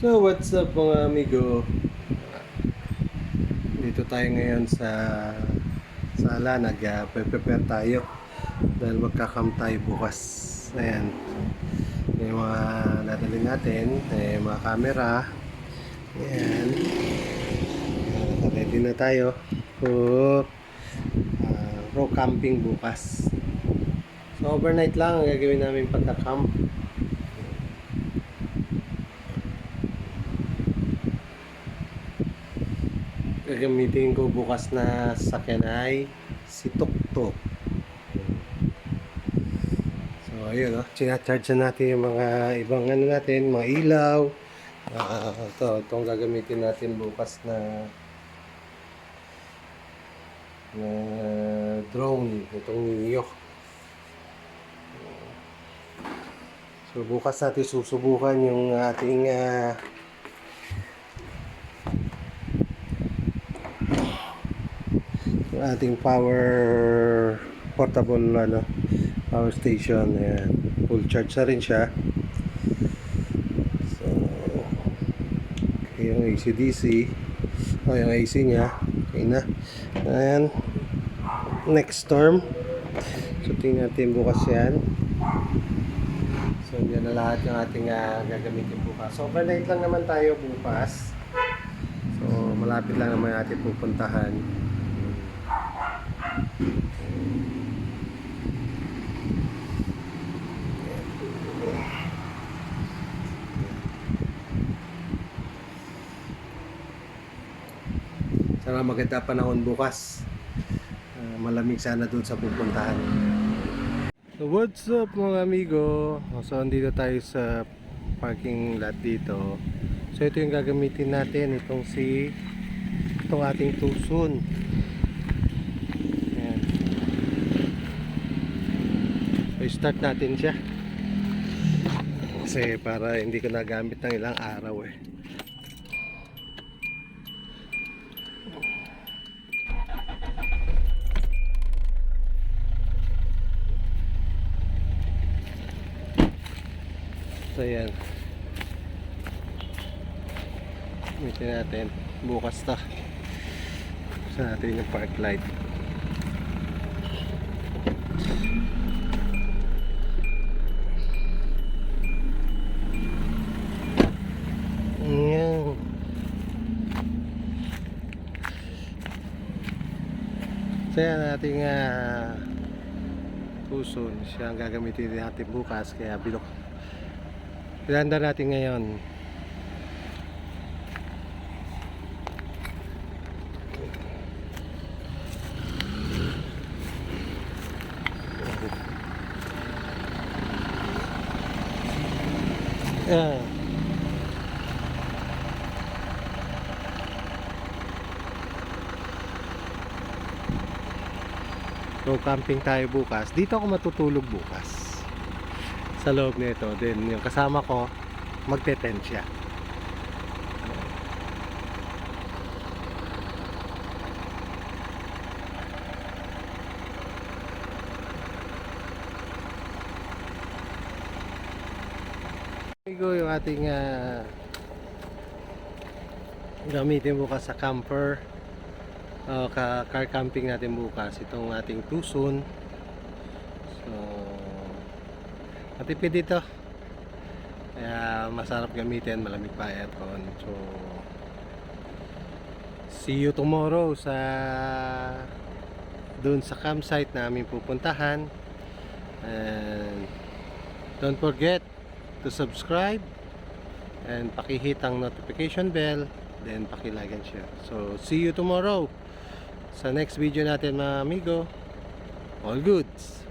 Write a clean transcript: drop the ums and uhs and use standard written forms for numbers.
So what's up mga amigo? Dito tayo ngayon sa sala, nag-prepare tayo dahil magkakam tayo bukas. Ayan, yung mga dadalhin natin, mga camera. Ayan, ready na tayo for row camping bukas. So overnight lang ang gagawin namin pagka-camp. Gagamitin ko bukas na sasakyan ay si Tuktok. So ayun, charge na natin yung mga ibang ano natin, mga ilaw. Itong gagamitin natin bukas na drone, itong Neo. So bukas natin susubukan yung ating portable power station. Ayan, full charge na rin siya. So yung AC/DC yung AC nya okay na. Ayan, next storm. So tingnan natin bukas yan. So yan na lahat yung ating gagamitin bukas. So overnight lang naman tayo bukas. So malapit lang naman natin pupuntahan. Sana maganda panahon bukas. Malamig sana doon sa pupuntahan. So what's up mga amigo? So andito tayo sa parking lot dito. So ito yung gagamitin natin, itong ating Tucson. Ayan. So start natin siya. Kasi para hindi ko nagamit ng ilang araw So yan, gamitin natin bukas ta. Sa natin yung park light. Yan. So yan ating Tucson, siya ang gagamitin natin bukas, kaya pinanda natin ngayon. So camping tayo bukas. Dito ako matutulog bukas sa loob nito. Then yung kasama ko magte-tent siya. Amigo, yung ating gamitin bukas sa camper, car camping natin bukas, itong ating Tucson. So matipid dito, kaya masarap gamitin, malamig pa aircon. So see you tomorrow dun sa campsite na aming pupuntahan. And don't forget to subscribe and pakihit ang notification bell, then paki-like and share. So see you tomorrow sa next video natin mga amigo. All goods.